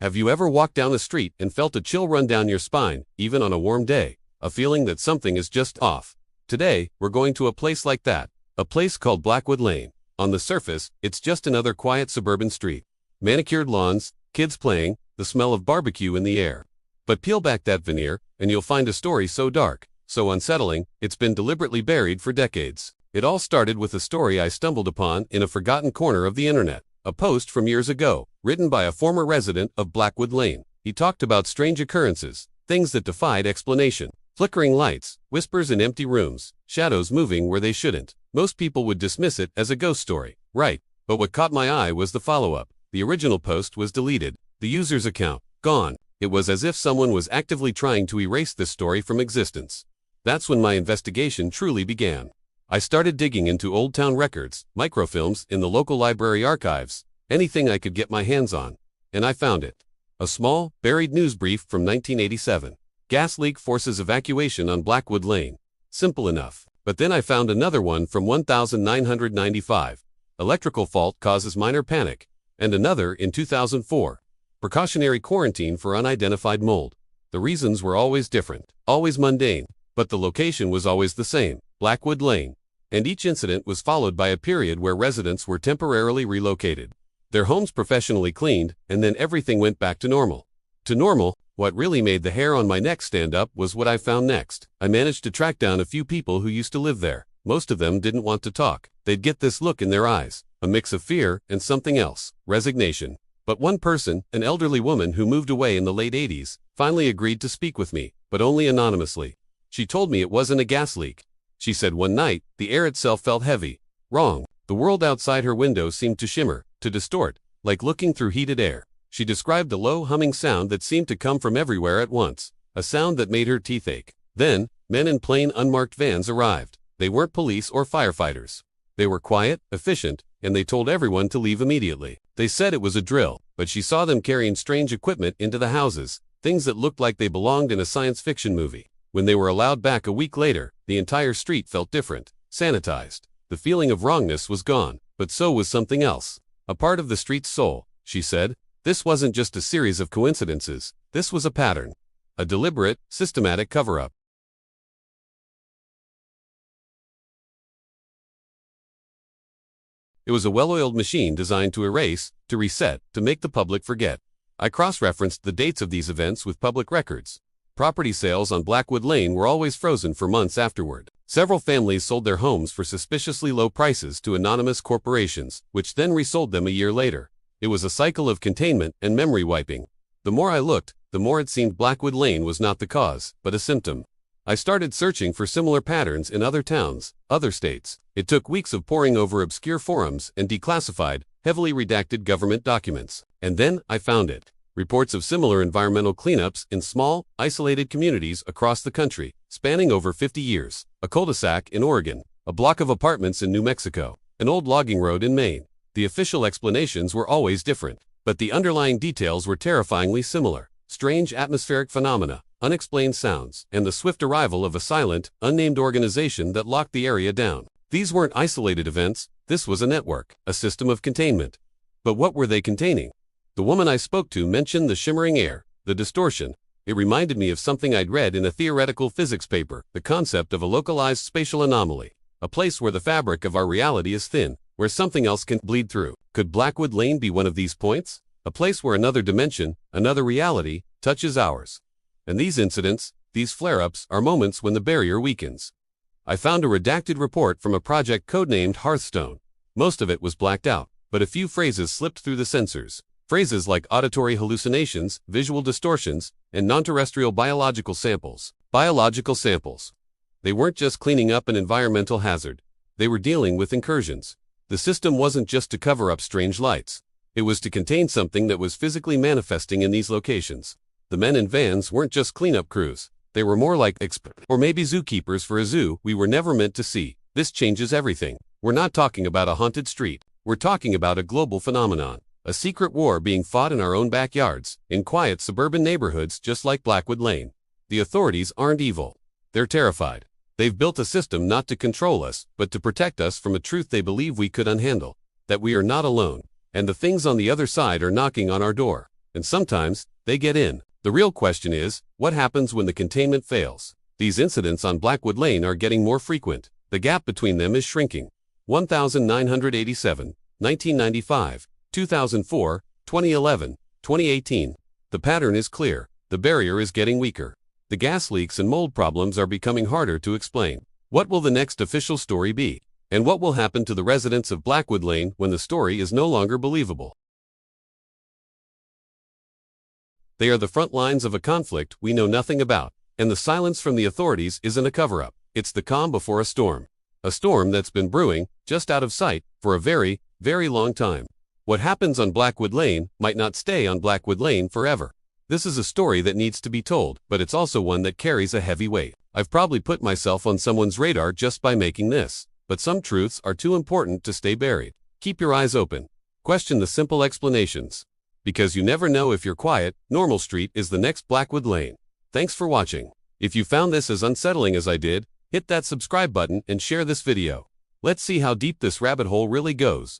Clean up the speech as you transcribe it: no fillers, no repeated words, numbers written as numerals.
Have you ever walked down the street and felt a chill run down your spine, even on a warm day? A feeling that something is just off. Today, we're going to a place like that. A place called Blackwood Lane. On the surface, it's just another quiet suburban street. Manicured lawns, kids playing, the smell of barbecue in the air. But peel back that veneer, and you'll find a story so dark, so unsettling, it's been deliberately buried for decades. It all started with a story I stumbled upon in a forgotten corner of the internet. A post from years ago, written by a former resident of Blackwood Lane. He talked about strange occurrences, things that defied explanation. Flickering lights, whispers in empty rooms, shadows moving where they shouldn't. Most people would dismiss it as a ghost story, right? But what caught my eye was the follow-up. The original post was deleted, the user's account gone. It was as if someone was actively trying to erase this story from existence. That's when my investigation truly began. I started digging into old town records, microfilms in the local library archives, anything I could get my hands on. And I found it. A small, buried news brief from 1987. Gas leak forces evacuation on Blackwood Lane. Simple enough. But then I found another one from 1995. Electrical fault causes minor panic. And another in 2004. Precautionary quarantine for unidentified mold. The reasons were always different, always mundane, but the location was always the same, Blackwood Lane. And each incident was followed by a period where residents were temporarily relocated. Their homes professionally cleaned, and then everything went back to normal. To normal, what really made the hair on my neck stand up was what I found next. I managed to track down a few people who used to live there. Most of them didn't want to talk. They'd get this look in their eyes, a mix of fear and something else, resignation. But one person, an elderly woman who moved away in the late 80s, finally agreed to speak with me, but only anonymously. She told me it wasn't a gas leak. She said one night, the air itself felt heavy. Wrong. The world outside her window seemed to shimmer, to distort, like looking through heated air. She described a low humming sound that seemed to come from everywhere at once, a sound that made her teeth ache. Then, men in plain unmarked vans arrived. They weren't police or firefighters. They were quiet, efficient, and they told everyone to leave immediately. They said it was a drill, but she saw them carrying strange equipment into the houses, things that looked like they belonged in a science fiction movie. When they were allowed back a week later, the entire street felt different, sanitized. The feeling of wrongness was gone, but so was something else. A part of the street's soul, she said. This wasn't just a series of coincidences, this was a pattern. A deliberate, systematic cover-up. It was a well-oiled machine designed to erase, to reset, to make the public forget. I cross-referenced the dates of these events with public records. Property sales on Blackwood Lane were always frozen for months afterward. Several families sold their homes for suspiciously low prices to anonymous corporations, which then resold them a year later. It was a cycle of containment and memory wiping. The more I looked, the more it seemed Blackwood Lane was not the cause, but a symptom. I started searching for similar patterns in other towns, other states. It took weeks of poring over obscure forums and declassified, heavily redacted government documents. And then I found it. Reports of similar environmental cleanups in small, isolated communities across the country, spanning over 50 years. A cul-de-sac in Oregon, a block of apartments in New Mexico, an old logging road in Maine. The official explanations were always different, but the underlying details were terrifyingly similar. Strange atmospheric phenomena, unexplained sounds, and the swift arrival of a silent, unnamed organization that locked the area down. These weren't isolated events, this was a network, a system of containment. But what were they containing? The woman I spoke to mentioned the shimmering air, the distortion. It reminded me of something I'd read in a theoretical physics paper, the concept of a localized spatial anomaly, a place where the fabric of our reality is thin, where something else can bleed through. Could Blackwood Lane be one of these points? A place where another dimension, another reality, touches ours. And these incidents, these flare-ups, are moments when the barrier weakens. I found a redacted report from a project codenamed Hearthstone. Most of it was blacked out, but a few phrases slipped through the censors. Phrases like auditory hallucinations, visual distortions, and non-terrestrial biological samples. Biological samples. They weren't just cleaning up an environmental hazard. They were dealing with incursions. The system wasn't just to cover up strange lights. It was to contain something that was physically manifesting in these locations. The men in vans weren't just cleanup crews. They were more like or maybe zookeepers for a zoo we were never meant to see. This changes everything. We're not talking about a haunted street. We're talking about a global phenomenon. A secret war being fought in our own backyards, in quiet suburban neighborhoods just like Blackwood Lane. The authorities aren't evil. They're terrified. They've built a system not to control us, but to protect us from a truth they believe we could unhandle. That we are not alone. And the things on the other side are knocking on our door. and sometimes they get in. The real question is, what happens when the containment fails? These incidents on Blackwood Lane are getting more frequent. The gap between them is shrinking. 1987, 1995, 2004, 2011, 2018. The pattern is clear. The barrier is getting weaker. The gas leaks and mold problems are becoming harder to explain. What will the next official story be? And what will happen to the residents of Blackwood Lane when the story is no longer believable? They are the front lines of a conflict we know nothing about, and the silence from the authorities isn't a cover-up. It's the calm before a storm. A storm that's been brewing, just out of sight, for a very, very long time. What happens on Blackwood Lane might not stay on Blackwood Lane forever. This is a story that needs to be told, but it's also one that carries a heavy weight. I've probably put myself on someone's radar just by making this, but some truths are too important to stay buried. Keep your eyes open. Question the simple explanations. Because you never know if you're quiet, Normal Street is the next Blackwood Lane. Thanks for watching. If you found this as unsettling as I did, hit that subscribe button and share this video. Let's see how deep this rabbit hole really goes.